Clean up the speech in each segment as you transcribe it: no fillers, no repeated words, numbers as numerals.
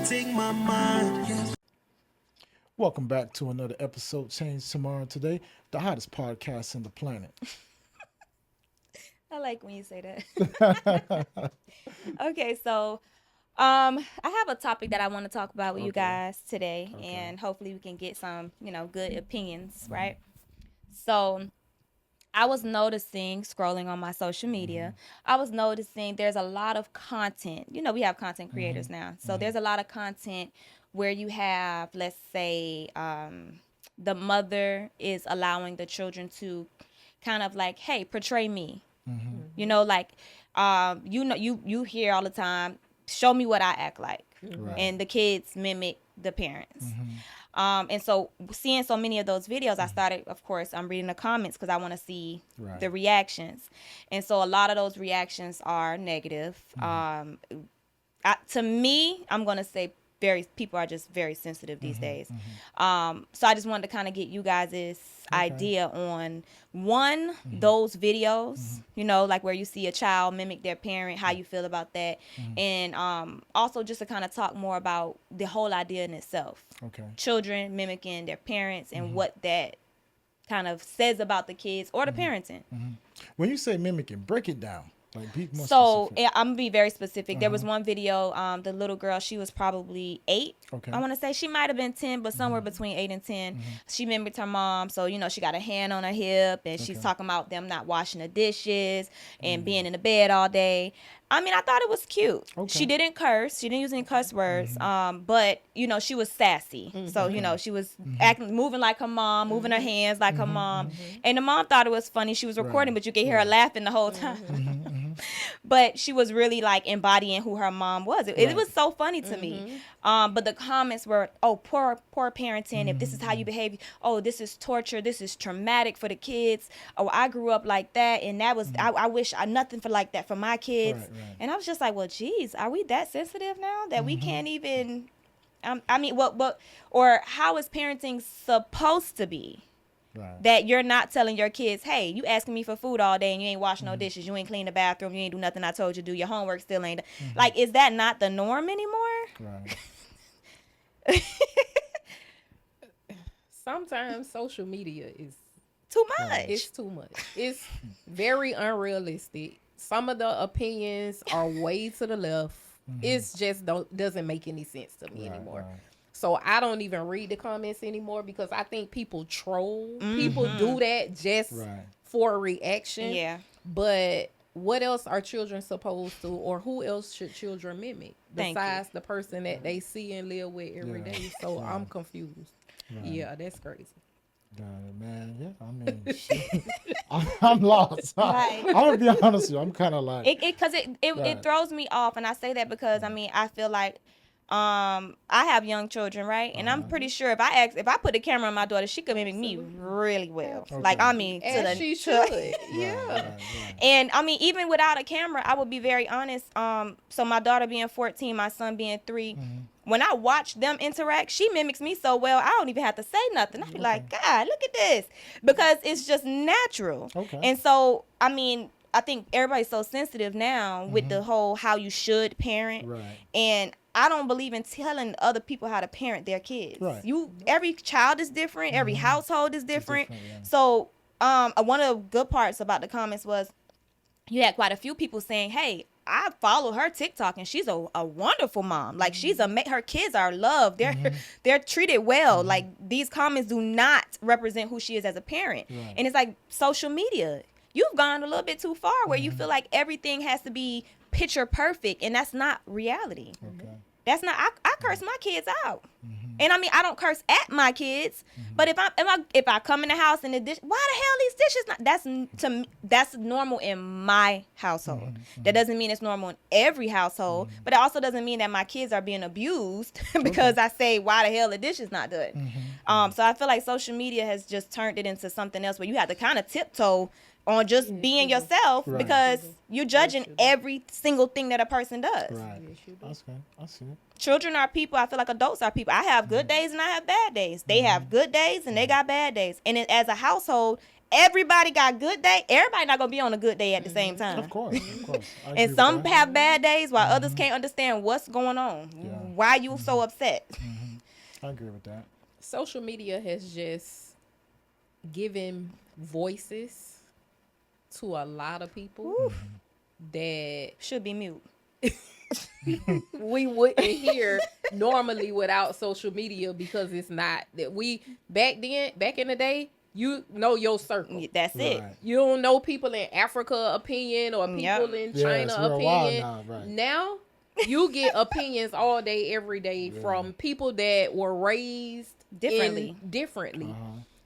take my mind. Welcome back to another episode, Change Tomorrow Today, the hottest podcast in the planet. I like when you say that. Okay, so I have a topic that I want to talk about with you guys today, and hopefully we can get some, good opinions, right? So I was noticing, scrolling on my social media, I was noticing there's a lot of content. We have content creators now. So there's a lot of content where you have, let's say, the mother is allowing the children to kind of like, hey, portray me. Like, you hear all the time, show me what I act like. Right. And the kids mimic the parents. And so seeing so many of those videos, I started, of course, I'm reading the comments because I want to see the reactions. And so a lot of those reactions are negative. To me, I'm going to say people are just very sensitive these days. So I just wanted to kind of get you guys' idea on those videos, like where you see a child mimic their parent, how you feel about that. And also just to kind of talk more about the whole idea in itself. Children mimicking their parents and what that kind of says about the kids or the parenting. When you say mimicking, break it down. Like, be more specific. I'm gonna be very specific. There was one video, the little girl, she was probably 8. I want to say she might have been 10, but somewhere between 8 and 10. She mimicked her mom, so she got a hand on her hip, and she's talking about them not washing the dishes and being in the bed all day. I mean, I thought it was cute. She didn't curse. She didn't use any cuss words. But she was sassy. So she was moving like her mom, moving her hands like her mom, and the mom thought it was funny. She was recording, but you could hear her laughing the whole time. But she was really like embodying who her mom was. It was so funny to me. But the comments were, oh, poor parenting. If this is how you behave, oh, this is torture. This is traumatic for the kids. Oh, I grew up like that, and that was I wish nothing for like that for my kids. Right. And I was just like, well, geez, are we that sensitive now that we can't even? I mean, what or how is parenting supposed to be? Right. That you're not telling your kids, hey, you asking me for food all day and you ain't washing no dishes, you ain't clean the bathroom, you ain't do nothing I told you to do, your homework still ain't. Like, is that not the norm anymore? Right. Sometimes social media is too much. It's too much. It's very unrealistic. Some of the opinions are way to the left. It's just doesn't make any sense to me anymore. Right. So I don't even read the comments anymore because I think people troll. People do that just for a reaction. Yeah. But what else are children supposed to, or who else should children mimic besides the person that they see and live with every day? So I'm confused. Right. Yeah, that's crazy. Got it, man. Yeah, I mean, shit. I'm lost. Right. I'm gonna be honest with you. I'm kind of like it throws me off, and I say that because I mean I feel like I have young children, right? And I'm pretty sure if I put the camera on my daughter, she could mimic me really well. Like I mean, she should. Yeah. Right. And I mean, even without a camera, I would be very honest. So my daughter being 14, my son being 3. When I watch them interact, she mimics me so well, I don't even have to say nothing. I be like, God, look at this. Because it's just natural. And so, I mean, I think everybody's so sensitive now with the whole how you should parent. Right. And I don't believe in telling other people how to parent their kids. Right. Every child is different. Every household is different. So one of the good parts about the comments was you had quite a few people saying, hey, I follow her TikTok and she's a wonderful mom. Like her kids are loved. They're treated well. Like these comments do not represent who she is as a parent. Right. And it's like social media. You've gone a little bit too far where you feel like everything has to be picture perfect, and that's not reality. That's not. I curse my kids out, and I mean I don't curse at my kids. But if I come in the house and the dish, why the hell these dishes not? That's normal in my household. That doesn't mean it's normal in every household, but it also doesn't mean that my kids are being abused because I say why the hell the dish is not done. So I feel like social media has just turned it into something else where you have to kind of tiptoe on just being yourself because you're judging every single thing that a person does. Right. That's good. I see it. Children are people. I feel like adults are people. I have good days and I have bad days. They have good days and they got bad days. And as a household, everybody got good day. Everybody not gonna be on a good day at the same time. Of course. I agree And with some that. have bad days while others can't understand what's going on. Yeah. Why you so upset? I agree with that. Social media has just given voices to a lot of people that Should be mute. we wouldn't hear normally without social media, because it's not that we back in the day, you know your circle. That's it. Right. You don't know people in Africa opinion or people Yep. in Yeah, China it's real wild opinion. now, right. Now you get opinions all day, every day from people that were raised differently.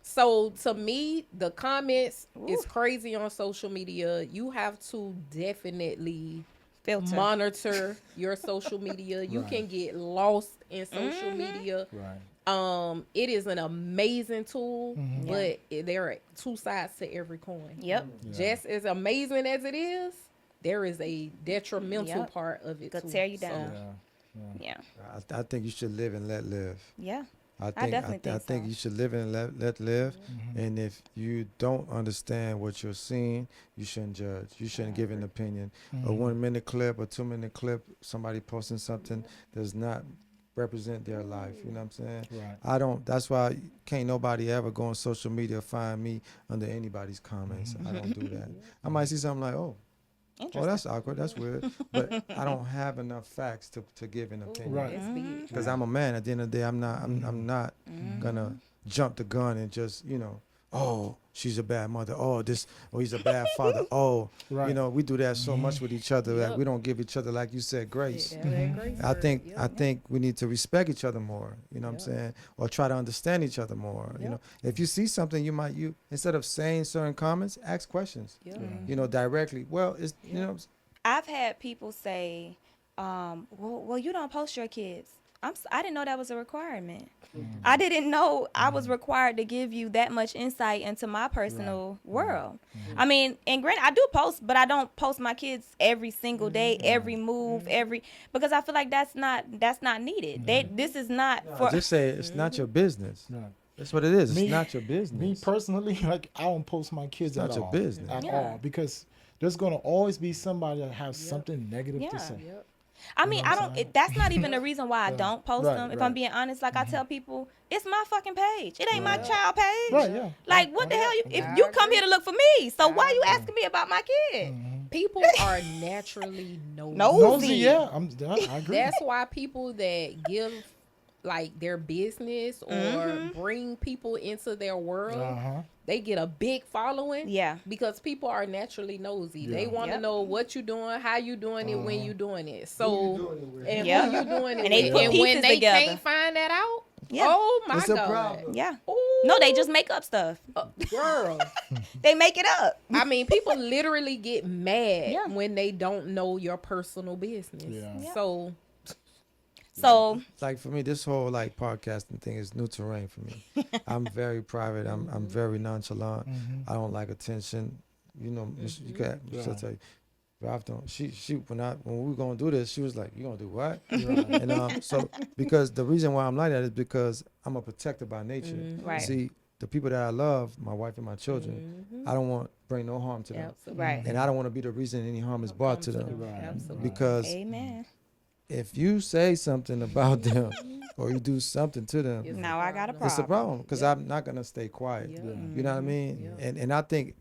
So to me, the comments is crazy on social media. You have to definitely Filter. monitor your social media. You Right. can get lost in social media. Right. It is an amazing tool, Mm-hmm. but there are two sides to every coin. Yep. Just as amazing as it is, there is a detrimental Yep. part of it Could too. tear you So, down. Yeah. Yeah. I think you should live and let live. Yeah. I definitely I think think so. you should live and let live. And if you don't understand what you're seeing, you shouldn't judge. You shouldn't give an opinion. A 1 minute clip, a 2 minute clip, somebody posting something does not represent their life. You know what I'm saying? Right. That's why can't nobody ever go on social media find me under anybody's comments. I don't do that. I might see something like, oh, that's awkward. That's weird. But I don't have enough facts to give an opinion. Right. that's big. Because I'm a man. At the end of the day, I'm not gonna jump the gun and just, oh, she's a bad mother. Oh, he's a bad father. Oh, Right. we do that so much with each other that we don't give each other, like you said, grace. I think we need to respect each other more. You know what I'm saying? Or try to understand each other more. You know, if you see something, you instead of saying certain comments, ask questions. Directly. Well, it's I've had people say, well, you don't post your kids. I didn't know that was a requirement. I didn't know I was required to give you that much insight into my personal world. I mean, and granted, I do post, but I don't post my kids every single day, every move, because I feel like that's not needed. This is not for. just say it's not your business. Right. That's what it is. Me- It's not your business. Me personally, like I don't post my kids It's at not your all. business. At Yeah. all, because there's gonna always be somebody that has something negative Yeah. to say. I mean, I don't. That's not even the reason why I don't post Right, them. If right. I'm being honest, like I tell people, it's my fucking page. It ain't my child page. Right, yeah. Like what the hell? If you come here to look for me, so why you asking me about my kid? People are naturally nosy. Nosy, yeah. I agree. That's why people that give like their business or bring people into their world, they get a big following. Yeah. Because people are naturally nosy. They want to Yep. know what you doing, how you doing it, when you doing it. So and Yeah. who you doing it And they with. put And when pieces they together. can't find that out, Yeah. oh my It's a God. problem. Yeah. Ooh. No, they just make up stuff. Girl. They make it up. I mean, people literally get mad Yeah. when they don't know your personal business. Yeah. So So Like for me, this whole like podcasting thing is new terrain for me. I'm very private. I'm very nonchalant. I don't like attention. You got she'll tell you. Ralph don't. She when we were gonna do this, she was like, "You gonna do what?" And so because the reason why I'm like that is because I'm a protector by nature. Right. See, the people that I love, my wife and my children, I don't want to bring no harm to them, absolutely. right. and I don't want to be the reason any harm is brought to them. Right. Absolutely. Because Amen. if you say something about them or you do something to them, It's Now I got a problem. it's a problem because I'm not gonna stay quiet. Yeah. You know what I mean? Yeah. And I think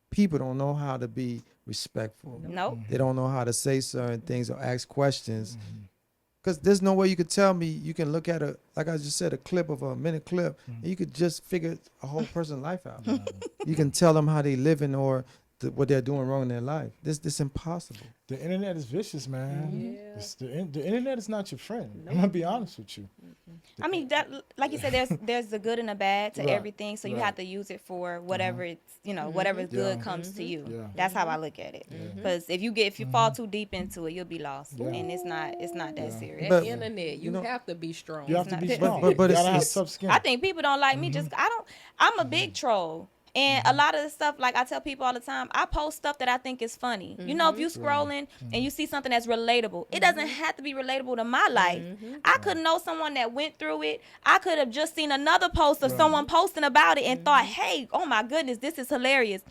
people don't know how to be respectful. Nope. They don't know how to say certain things or ask questions. Because there's no way you could tell me, you can look at like I just said, a clip of a minute clip, and you could just figure a whole person's life out. You can tell them how they living or what they're doing wrong in their life. This impossible. The internet is vicious, man. Yeah. The internet is not your friend. I'm gonna be honest with you. I mean, that, like you said, there's the good and the bad to Right, everything. So you right. have to use it for whatever it's whatever good comes to you. Yeah. That's how I look at it. Because if you fall too deep into it, you'll be lost, Yeah. and it's not that serious. But- The internet, you have to be strong. You have to be not- strong. but you gotta have it's- tough skin. I think people don't like me. I'm a big troll. And a lot of the stuff, like I tell people all the time, I post stuff that I think is funny. You know, if you scrolling and you see something that's relatable, it doesn't have to be relatable to my life. I could know someone that went through it. I could have just seen another post of someone posting about it and thought, hey, oh my goodness, this is hilarious.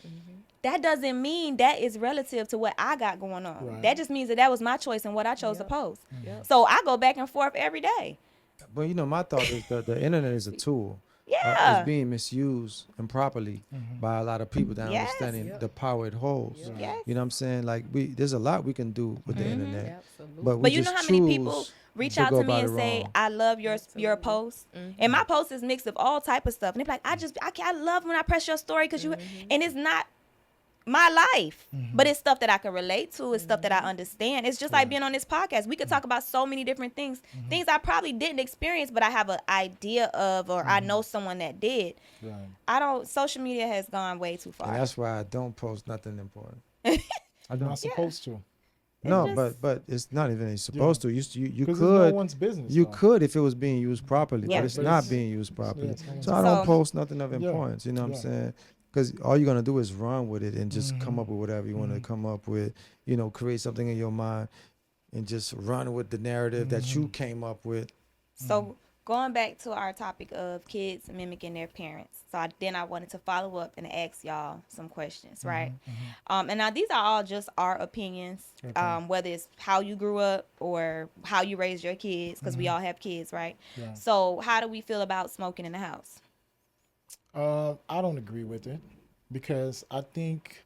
That doesn't mean that is relative to what I got going on. Right. That just means that was my choice and what I chose to post. So I go back and forth every day. But my thought is that the internet is a tool. Yeah. It's being misused improperly by a lot of people that Yes. understanding the power it holds. Yes. You know what I'm saying? Like there's a lot we can do with the internet. Absolutely. But we But you know just how many people choose reach to out go to me about and it say, wrong. I love your post. And my post is mixed of all type of stuff. And they're like, I love when I press your story because and it's not my life, but it's stuff that I can relate to. It's stuff that I understand. It's just like being on this podcast. We could talk about so many different things, things I probably didn't experience, but I have an idea of, or I know someone that did. Right. Social media has gone way too far. And that's why I don't post nothing important. I'm not supposed to. No, just- but it's not even you're supposed to. You Because could. it's no one's business. You though. could if it was being used properly, Yeah. but it's But not it's- being used properly. it's not. So I don't So- post nothing of Yeah. importance. You know what I'm Yeah. saying? Because all you're gonna do is run with it and just come up with whatever you want to come up with. Create something in your mind and just run with the narrative that you came up with. So going back to our topic of kids mimicking their parents. Then I wanted to follow up and ask y'all some questions, right? And now these are all just our opinions, whether it's how you grew up or how you raised your kids, because we all have kids, right? Yeah. So how do we feel about smoking in the house? I don't agree with it because I think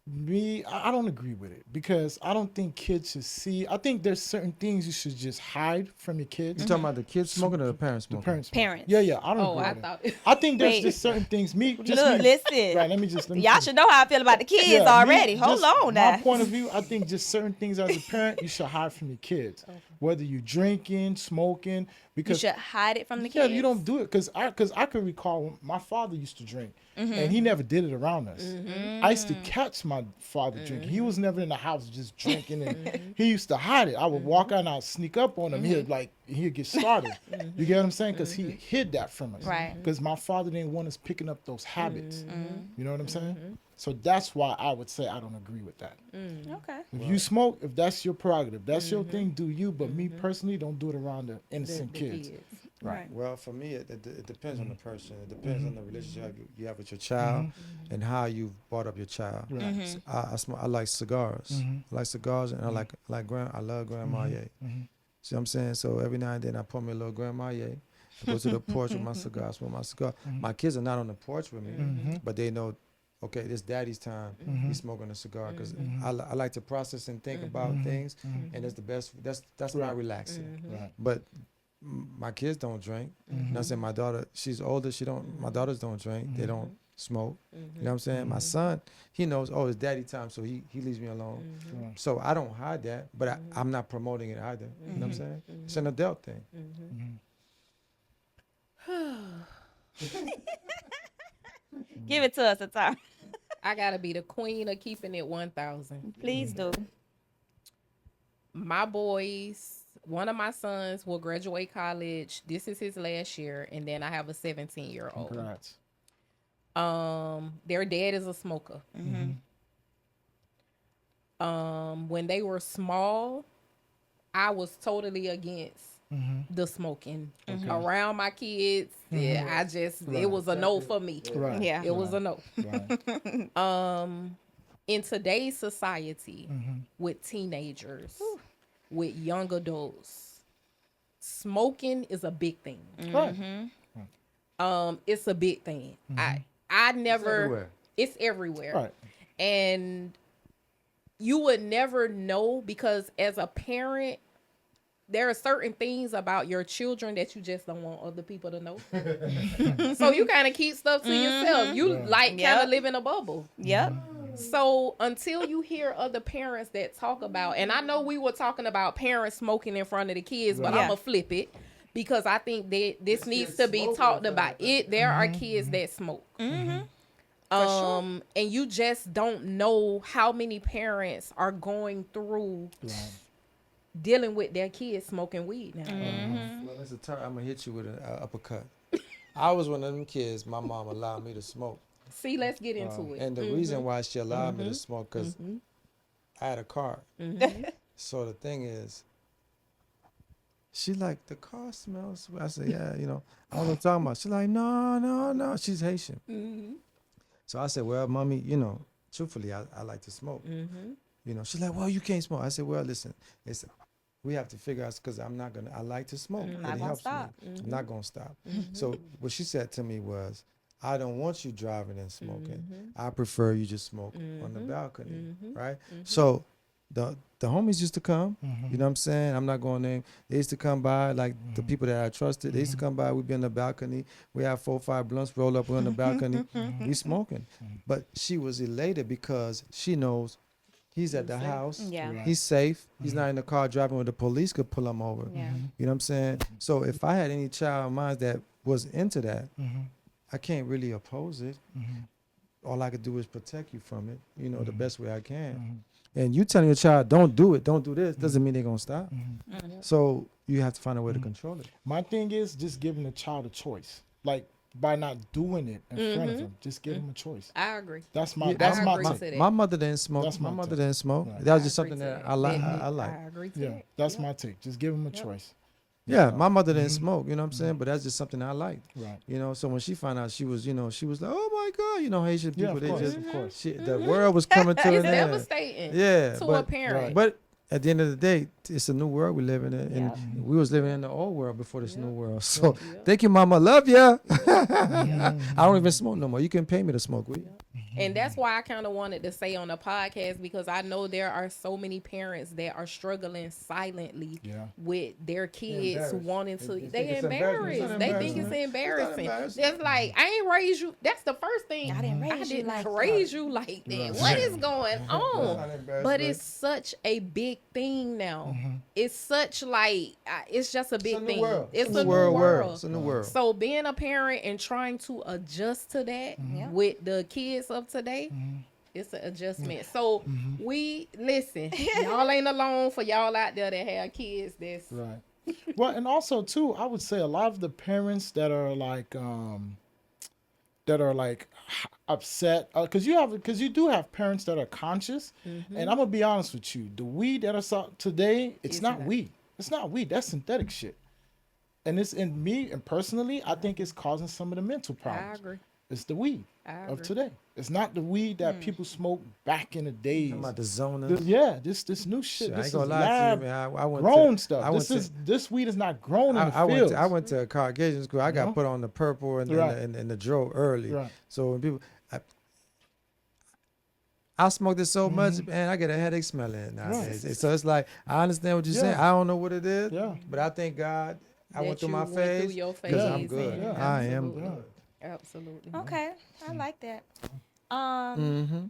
I don't agree with it because I don't think kids should see. I think there's certain things you should just hide from your kids. You talking about the kids smoking or the parents The smoking? parents. Parents. Yeah, I don't Oh, agree I with thought. it. I think there's Wait. just certain things. Look, Listen. Right, let me Y'all should know how I feel about the kids already. Hold on now. My point of view, I think just certain things as a parent you should hide from your kids. Whether you drinking, smoking, You because should hide it from the yeah, kids. you don't do it because I could recall when my father used to drink and he never did it around us. I used to catch my father drinking. He was never in the house just drinking and he used to hide it. I would walk out and I'd sneak up on him. He'd get started. You get what I'm saying? Because he hid that from us. Right. Because my father didn't want us picking up those habits. You know what I'm saying? So that's why I would say I don't agree with that. Okay. If you smoke, if that's your prerogative, that's your thing, do you. But me personally, don't do it around the innocent kids. Right. Well, for me, it depends on the person. It depends on the relationship you have with your child and how you brought up your child. Right. So I like cigars. I like cigars, and I love Grand Marnier. See what I'm saying? So every now and then I pour me a little Grand Marnier. I go to the porch with my cigar, smoke my cigar. My kids are not on the porch with me, but they know, okay, this daddy's time. He's smoking a cigar because I like to process and think about things, and that's the best. That's my relaxing. Right. But my kids don't drink. You know what I'm saying? My daughter, she's older. My daughters don't drink. They don't smoke. You know what I'm saying? My son, he knows, oh, it's daddy time, so he leaves me alone. Right. So I don't hide that, but I'm not promoting it either. You know what I'm saying? It's an adult thing. Give it to us, Atara. I gotta be the queen of keeping it 1,000. Please do. My boys, one of my sons will graduate college. This is his last year, and then I have a 17-year-old. Congrats. Their dad is a smoker. When they were small, I was totally against the smoking around my kids. Yeah, I just it was a no for me. Right. Yeah. It was a no. Right. In today's society, with teenagers, with young adults, smoking is a big thing. Right. It's a big thing. I never. It's everywhere. Right. And you would never know because as a parent, there are certain things about your children that you just don't want other people to know. So you kind of keep stuff to yourself. You kind of live in a bubble. Yep. So until you hear other parents that talk about, and I know we were talking about parents smoking in front of the kids, but Yeah. I'm going to flip it because I think that this needs to be talked about. There are kids that smoke. And you just don't know how many parents are going through dealing with their kids smoking weed now. Well, I'm gonna hit you with an uppercut. I was one of them kids. My mom allowed me to smoke. See, let's get into it. And the reason why she allowed me to smoke, because I had a car. So the thing is, she like, the car smells. I said, yeah, I don't know what I'm talking about. She like, no. She's Haitian. So I said, well, mommy, truthfully, I like to smoke. She's like, well, you can't smoke. I said, well, listen, we have to figure out, because I like to smoke. Not It gonna helps stop. me. I'm not going to stop. So what she said to me was, I don't want you driving and smoking. I prefer you just smoke on the balcony, right? So the homies used to come, you know what I'm saying? I'm not going to name. They used to come by, like the people that I trusted. They used to come by. We'd be on the balcony. We have 4 or 5 blunts roll up. We're on the balcony. We smoking. But she was elated because she knows he's at the house. Yeah. Right. He's safe. He's not in the car driving where the police could pull him over. Yeah. You know what I'm saying? So if I had any child of mine that was into that, I can't really oppose it. All I could do is protect you from it, the best way I can. And you telling your child, don't do it, don't do this, doesn't mean they're going to stop. So you have to find a way to control it. My thing is just giving the child a choice. Like, by not doing it in front of them, just give them a choice. I agree. That's my Yeah, that's I my agree take. to that. My mother didn't smoke. That's My my mother take. didn't smoke. Right. That was I just agree something to that that. I like. Yeah. I like. I agree to Yeah, that. that's my take. Just give them a choice. Yeah, my mother didn't smoke, you know what I'm saying? But that's just something I liked. Right. So when she found out, she was like, oh my God, Haitian Yeah, people, of they course, just, of course. the world was coming to It's an end. devastating Yeah, to a parent. Right. But at the end of the day, it's a new world we live in, and Yep. we was living in the old world before this new world. So thank you, mama, love ya. I don't even smoke no more. You can pay me to smoke with you. And that's why I kind of wanted to say on the podcast, because I know there are so many parents that are struggling silently Yeah. with their kids embarrassed. wanting to. They They think it's embarrassing. embarrassed. It's They not think it's embarrassing. embarrassing. embarrassing. It's like, I ain't raised you. That's the first thing. I didn't raise you didn't like raise you like that. Right. What is going on? not embarrassed, But but- it's such a big thing now. It's such like it's just a big It's a new thing. world. It's a new world. It's a new world. So being a parent and trying to adjust to that Yeah. with the kids of today, it's an adjustment. So we listen. Y'all ain't alone. For y'all out there that have kids, that's Right. Well, and also too, I would say a lot of the parents that are like upset because you do have parents that are conscious, and I'm gonna be honest with you, the weed that is out today, it's not weed. It's not weed. That's synthetic shit. And it's in me and personally, I think it's causing some of the mental problems. agree. It's the weed I of agree. today. It's not the weed that people smoked back in the days. I'm about the zona. This new shit. I This ain't is gonna lie to lab you, man. I went grown to, stuff. I went This weed is not grown in the I went fields. to, I went to a Caucasian school. I got know? put on the purple and Right. and the dro early. Right. So when people, I smoked it so much, man, I get a headache smelling it nowadays. So it's like, I understand what you're saying. I don't know what it is, but I thank God I That went through you my went through phase your because I'm phase good. and- I am Absolutely. good. Absolutely. Okay, I like that. Mm-hmm.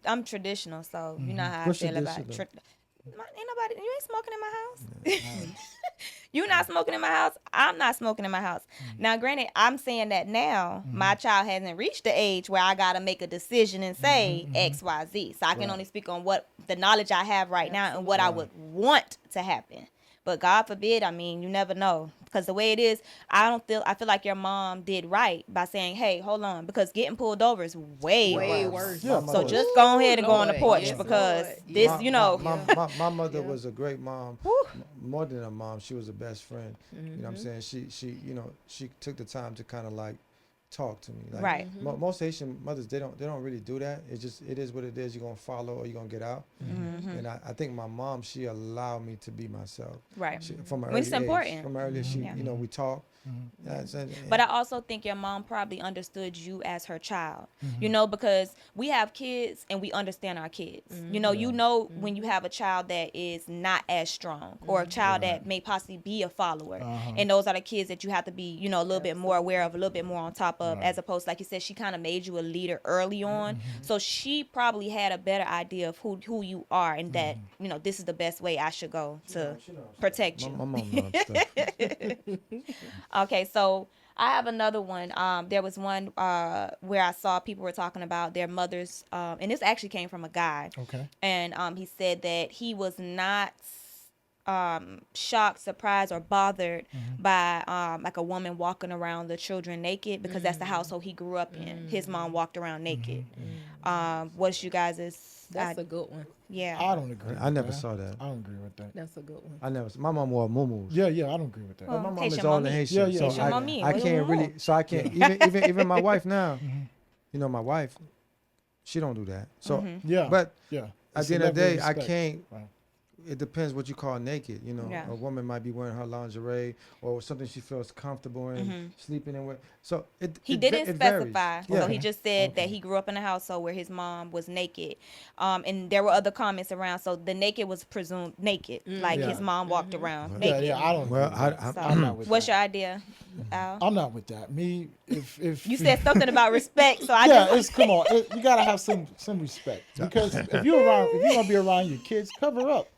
I'm traditional, so you know how What's I feel about traditional? ain't nobody. You ain't smoking in my house. You not smoking in my house. I'm not smoking in my house. Now, granted, I'm saying that now my child hasn't reached the age where I gotta make a decision and say X, Y, Z. So I can only speak on what the knowledge I have right now and what I would want to happen. But God forbid, you never know. Because the way it is, I feel like your mom did right by saying, hey, hold on. Because getting pulled over is way worse. Yeah, So just go ahead and go on the Lord, porch yes, because Lord. this, My mother was a great mom. More than a mom, she was a best friend. You know what I'm saying? She took the time to kind of like talk to me. Like, Right. Most Haitian mothers, they don't really do that. It is what it is. You're gonna follow or you're gonna get out. And I think my mom, she allowed me to be myself. Right. From an Which early is important. age. From early, she we talk. But I also think your mom probably understood you as her child, because we have kids and we understand our kids. When you have a child that is not as strong or a child that may possibly be a follower. And those are the kids that you have to be, a little bit more aware of, a little bit more on top of, as opposed to, like you said, she kind of made you a leader early on. So she probably had a better idea of who you are and that, this is the best way I should go to protect you. My mom knows stuff. Okay, so I have another one. There was one where I saw people were talking about their mothers, and this actually came from a guy. Okay. And he said that he was not shocked, surprised, or bothered by like a woman walking around the children naked, because that's the household he grew up in. His mom walked around naked. What's you guys' That's a good one. yeah. I don't agree. I with never that. saw that. I don't agree with that. That's a good one. I never. My mom wore muumuus. Yeah, I don't agree with that. Well, My mom Haitian is all in mommy. Haitian, Yeah, yeah. so Haitian mommy. I What can't do you really. So I can't even my wife now. You know, my wife, she don't do that. So, Yeah, but yeah. at It's the a end of the day, level I respect. can't. Right. It depends what you call naked. You know, Yeah. a woman might be wearing her lingerie or something she feels comfortable in, sleeping in. So He it didn't varies. specify, Yeah. so he just said that he grew up in a household where his mom was naked, and there were other comments around. So the naked was presumed naked, like Yeah. his mom walked around Yeah, naked. yeah. I don't. Well, agree with that. So, I'm not with what's that. your idea, Al? I'm not with that. Me, if You said something about respect, so I yeah, just it's come on. You gotta have some respect, because if you're gonna be around your kids, cover up.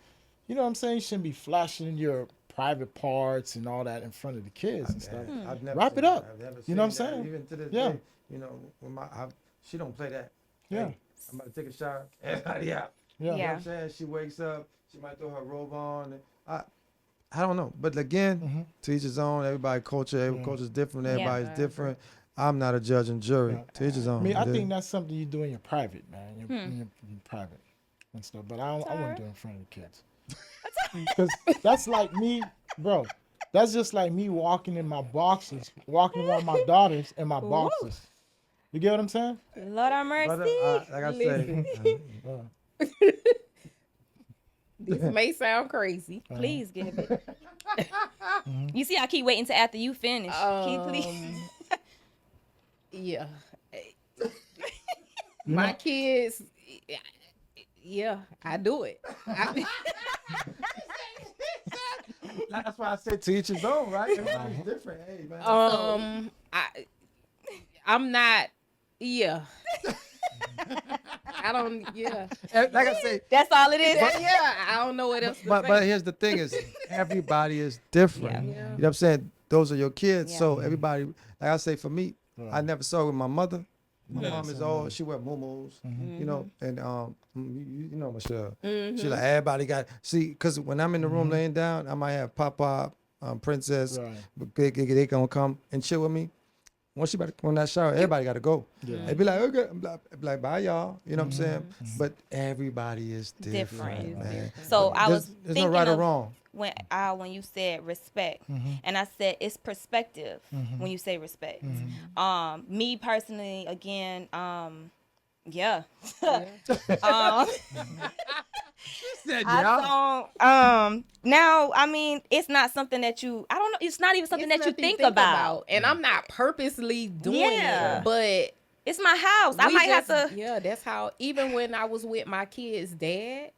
You know what I'm saying? You shouldn't be flashing your private parts and all that in front of the kids and stuff. I've never Wrap seen it up. that. I've never You know what I'm seen that. saying? Even to this Yeah. day, you know, when she don't play that. Yeah. Hey, I'm about to take a shower. Everybody out. Yeah. You know what Yeah. I'm saying? She wakes up. She might throw her robe on. I don't know. But again, to each his own. Everybody every culture is different. Everybody's different. I'm not a judge and jury. Yeah. To each his own. I mean, I It is. think that's something you do in your private, man. In your private and stuff. But I wouldn't do it in front of the kids. Because that's like me, bro. That's just like me walking in my boxers, walking around my daughters in my boxers. You get what I'm saying? Lord have mercy. Brother, like I say, This may sound crazy. Please give it. You see, I keep waiting to after you finish. Please. Yeah. My kids, yeah, I do it. that's why I said to each his own, right? Everybody's different. Hey, man. I'm not, yeah. I don't, yeah. Like I say, That's all it is. Yeah, I don't know what else to but say. here's the thing: is everybody is different. Yeah. You know what I'm saying? Those are your kids, so everybody. Like I say, for me, I never saw it with my mother. My mom is old. She wear muumuus, you know, and you know Michelle. She like everybody got because when I'm in the room laying down, I might have Pop, Princess, Right. they gonna come and chill with me. Once she about to come in that shower, everybody got to go. Yeah. They be like, okay, I'm like, bye, y'all. You know what I'm saying? But everybody is different, Different. man. So I was There's thinking no right or of wrong. when you said respect, and I said it's perspective when you say respect. Me personally, again, yeah. I don't. Now, I mean, it's not something that I don't know. It's not even something It's that you nothing think about. And I'm not purposely doing Yeah. it, but It's my house. I we might just- have to. Yeah, that's how. Even when I was with my kid's dad,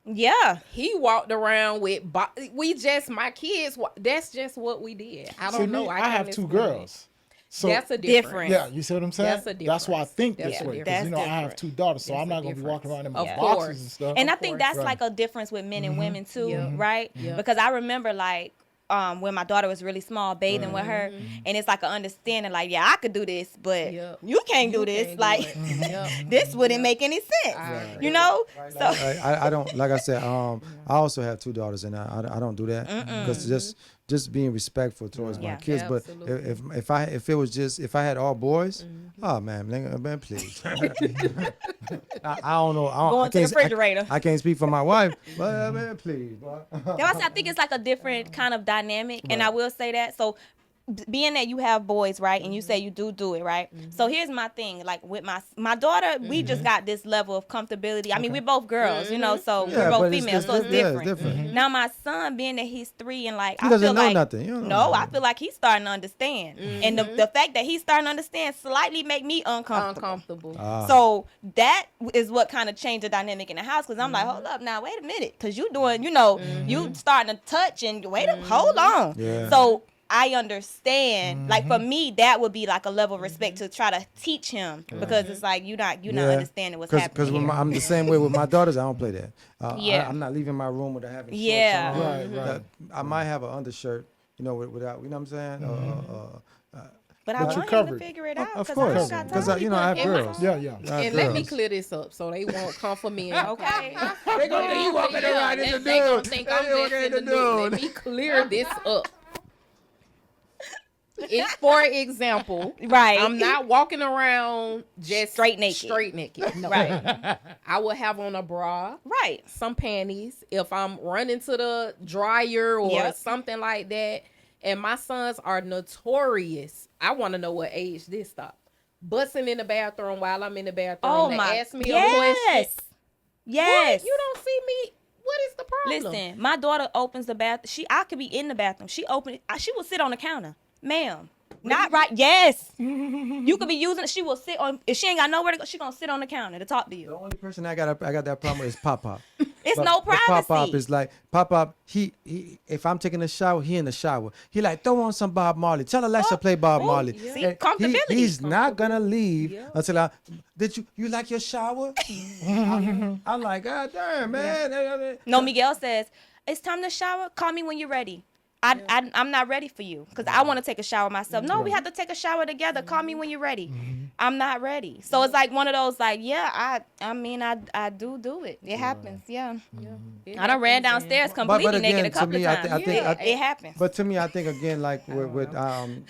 Yeah. he walked around with. My kids. That's just what we did. I don't See, know. me, I can't have two explain it. girls. So That's a different. yeah, you see what I'm saying? That's a That's why I think difference. this That's a way. difference. Because, you know, I have That's two daughters, so That's I'm not a going to be walking difference. around in my Of boxes course. and stuff. And I Of think course. that's Right. like a difference with men and women too, Yeah. right? Yeah. Because I remember like when my daughter was really small, bathing with her, and it's like an understanding, like, yeah, I could do this, but Yep. you can't do You this. can't do like, it. Yep. this wouldn't make any sense, Right. you know? So I don't like I said. I also have two daughters, and I don't do that because just being respectful towards my Yeah. kids. But Absolutely. if I had all boys, oh man, please. I don't know. Going to the refrigerator. I can't speak for my wife, but man, please. boy. That's why I think it's like a different kind of dynamic, and I will say that. So, being that you have boys, right, and you say you do it, right. So here's my thing, like with my daughter, we just got this level of comfortability. I mean, we're both girls, you know, so Yeah, we're both but females, so it's yeah, different. it's different. Now my son, being that he's 3 and like He I doesn't feel know like nothing. You don't know no, I nothing. feel like he's starting to understand, and the fact that he's starting to understand slightly make me uncomfortable. So that is what kind of changed the dynamic in the house, because I'm like, hold up now, wait a minute, because you doing, you know, you starting to touch and hold on. Yeah. So I understand. Like for me, that would be like a level of respect to try to teach him, because it's like you're not understanding what's happening. Because here. I'm the same way with my daughters. I don't play that. Yeah. I'm not leaving my room without having shorts Yeah. on. Right. I might have an undershirt, you know, without, you know what I'm saying? But I But want you're him covered. to figure it out. Of 'cause course, I don't got because time. you know I have And my- girls. Yeah. I have And let me girls. clear this up so they won't come for me. Okay. They gonna think you walking around in the They gonna nude. think They I'm just walking in in the the nude. Let nude. me clear this up. It's for example, Right. I'm not walking around just Straight naked. Straight naked. No. Right. I will have on a bra, Right. some panties. If I'm running to the dryer or Yep. something like that, and my sons are notorious. I want to know what age this stopped. Busting in the bathroom while I'm in the bathroom. Oh to my. ask me a question. Yes. Yes. What? You don't see me. What is the problem? Listen, my daughter opens the bath. I could be in the bathroom. She will sit on the counter, ma'am. Not right. Yes. You could be using it. She will sit on. If she ain't got nowhere to go, she gonna sit on the counter to talk to The you. only person I got that problem with is Pop. It's no privacy. Pop is like Pop. He if I'm taking a shower, he in the shower. He like throw on some Bob Marley. Tell Alexa play Bob Marley. yeah. See, And comfortability. He's not gonna leave Yeah. until I. Did you like your shower? I'm like, God damn, man. No, Miguel says it's time to shower. Call me when you're ready. I'm not ready for you because I want to take a shower myself. No, we have to take a shower together. Call me when you're ready. I'm not ready. So it's like one of those like, yeah, I mean, I do it. It happens. Yeah. I done ran downstairs completely again, naked a to couple me, of I times. think- I- It happens. But to me, I think again, like with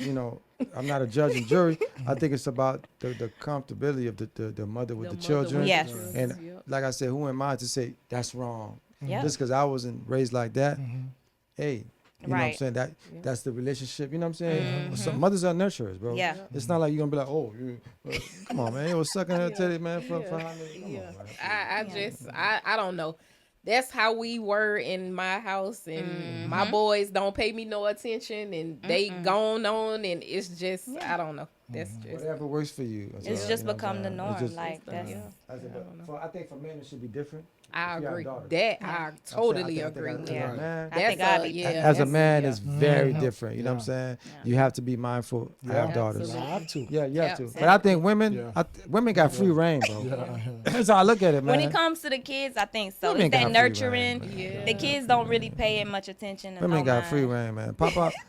you know, I'm not a judge and jury. I think it's about the comfortability of the mother with the children. Yes. And like I said, who am I to say that's wrong? Yeah. Just because I wasn't raised like that, hey, you know what I'm Right. saying? That's the relationship. You know what I'm saying? Some mothers are nurturers, bro. Yeah. It's not like you're gonna be like, oh, come on, man, you was sucking her titty, man, for how many? Come on, man. I don't know. That's how we were in my house, and my boys don't pay me no attention, and they gone on, and it's just I don't know. That's just Whatever works for you. It's just become the norm. just- Like that's. I think for men it should be different. I If you have agree. daughters. That I totally I think agree. as a Yeah. man, I think That's I'd be- as a that's- man, yeah. it's very different. You know what I'm saying? You have to be mindful. I have Yeah. daughters. I have to. Yeah, you have to. Yeah. But I think women, Yeah. women got free reign, bro. That's how I look at it, man. When it comes to the kids, I think so. Women It's that got free reign, nurturing. man. Yeah. The kids don't really pay it much attention. and Women don't got mind. free reign, man.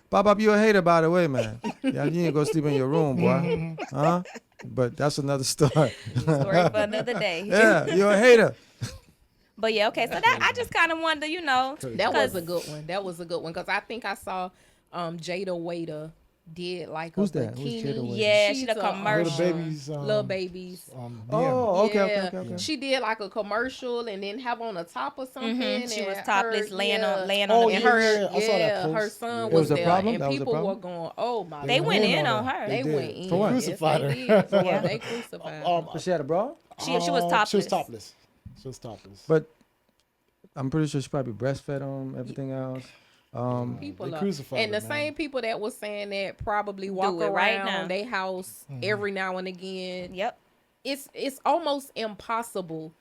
Pop, you a hater, by the way, man. Yeah, you ain't go sleep in your room, boy. Huh? But that's another story. Story for another day. Yeah, you a hater. But yeah, okay. So that I just kind of wanted to, That was 'cause- a good one. That was a good one because I think I saw Jada Waiter did like Who's a that? Who's bikini. Jada Waiter? Yeah, she She's the a, commercial. Little babies. Little babies. DM. Oh, okay, Yeah. okay. She did like a commercial and then have on the top or something. Mhm. She and was topless, her- laying yeah. on Oh, the yeah, and her. yeah, I saw that Yeah, post. her son It was was a there, problem? and That was a people were problem? going, "Oh my!" They God. went went in on on her. her. They They went did. in. For what? Yes, Crucified they her. did. For Yeah, what? they crucified her. But she had a bra? She was topless. She was topless. She was topless. But I'm pretty sure she probably breastfed on everything else. People They are, crucified and her, the man. same people that was saying that probably walk it right around now. their house every now and again. Yep. It's almost impossible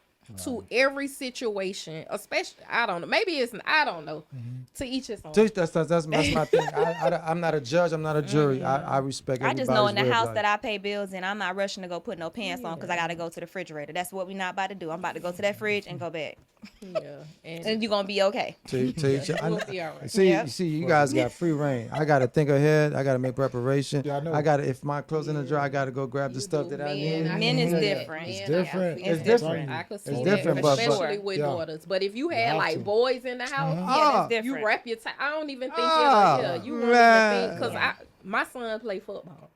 to every situation, especially I don't know. Maybe it's I don't know. To each his own. That's my thing. I'm not a judge. I'm not a jury. I respect I everybody's just know in the way of house life. that I pay bills and I'm not rushing to go put no pants on because I got to go to the refrigerator. That's what we not about to do. I'm about to go to that fridge and go back. Yeah, And you're going to be okay. To each- we'll be all right. See, Yep. you see, you guys got free reign. I gotta think ahead. I gotta make preparation. Yeah, I know. gotta, if my clothes in the drawer, I gotta go grab the stuff that I need. Men is different. It's different. It's different. I could see It's that, different, but- especially with Yeah. daughters. But if you You had have like to. boys in the house, Yeah, Ah, that's you different. wrap your I don't even think Ah, you won't man. even think because my son play football.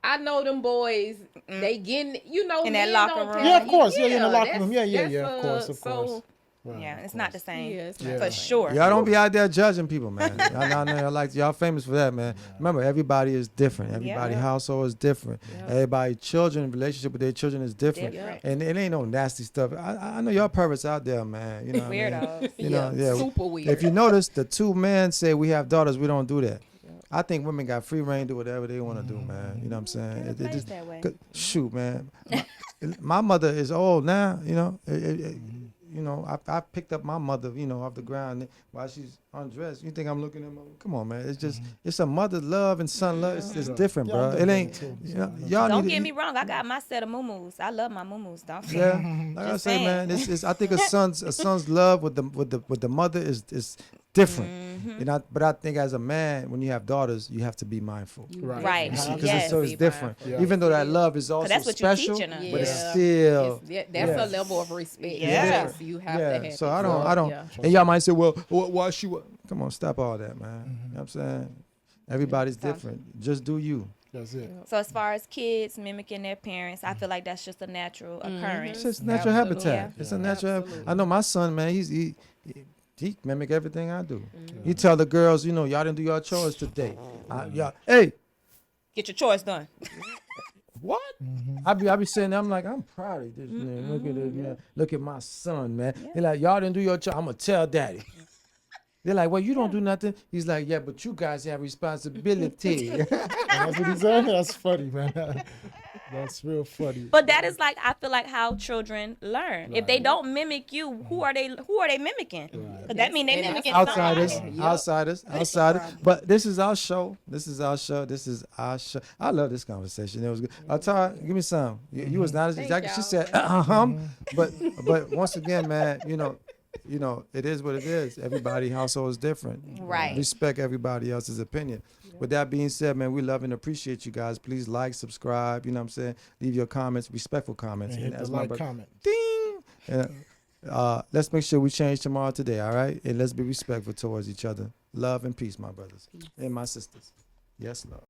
I know them boys. They getting In that men locker don't room. care. Yeah, of course. Yeah, in the locker that's- room. Yeah, that's, of course, of so, course. Right, Yeah, of it's not course. the same. Yeah, it's Yeah. not For the same. sure. Y'all don't be out there judging people, man. y'all know y'all famous for that, man. Remember, everybody is different. Everybody household is different. Everybody children relationship with their children is different. Different. And it ain't no nasty stuff. I know y'all perverts out there, man. You know what I mean? Weirdos. You know, yeah. super weird. If you notice, the two men say we have daughters, we don't do that. I think women got free reign to do whatever they want to do, man. You know what I'm saying? It plays that way. Shoot, man. My mother is old now. You know, you know, I picked up my mother, you know, off the ground while she's undressed. You think I'm looking at my? Come on, man. It's just it's a mother love and son love. It's different, Yeah, bro. I'm It doing ain't. that too. You know, y'all Don't need get to, me wrong. I got my set of moo-moos. I love my moo-moos. Don't Yeah, like I Just say, saying. man, it's I think a son's love with the mother is different. But I think as a man, when you have daughters, you have to be mindful. Right. You see, because Yes. it's different. Yeah. Even though that love is also that's what you're special, teaching us. but it's Yeah. still. That's a level of respect. Yeah. Yes, you have to have. So it. I don't. Yeah. And y'all might say, well, why she? Come on, stop all that, man. You know what I'm saying? Everybody's different. Just do you. That's it. So as far as kids mimicking their parents, I feel like that's just a natural occurrence. It's just natural Absolutely. habitat. Yeah. It's a natural. Absolutely. I know my son, man. He mimic everything I do. He tell the girls, y'all didn't do your chores today. Y'all, hey, Get your chores done. what? I be sitting there, I'm like, I'm proud of this man. Look at this man. Look at my son, man. They're like, y'all didn't do your chores. I'm gonna tell daddy. They're like, well, you don't do nothing. He's like, yeah, but you guys have responsibility. That's what he said. That's funny, man. That's real funny. But that is like, I feel like how children learn. If they don't mimic you, who are they mimicking? Because that means they mimicking outsiders, somebody. outsiders. But this is our show. I love this conversation. It was good. Tara, give me some. You was not exactly. She said, But once again, man, it is what it is. Everybody household is different. Right. Respect everybody else's opinion. With that being said, man, we love and appreciate you guys. Please like, subscribe. You know what I'm saying? Leave your comments, respectful comments. And hit the like comment. Ding. And, let's make sure we change tomorrow today, all right? And let's be respectful towards each other. Love and peace, my brothers and my sisters. Yes, love.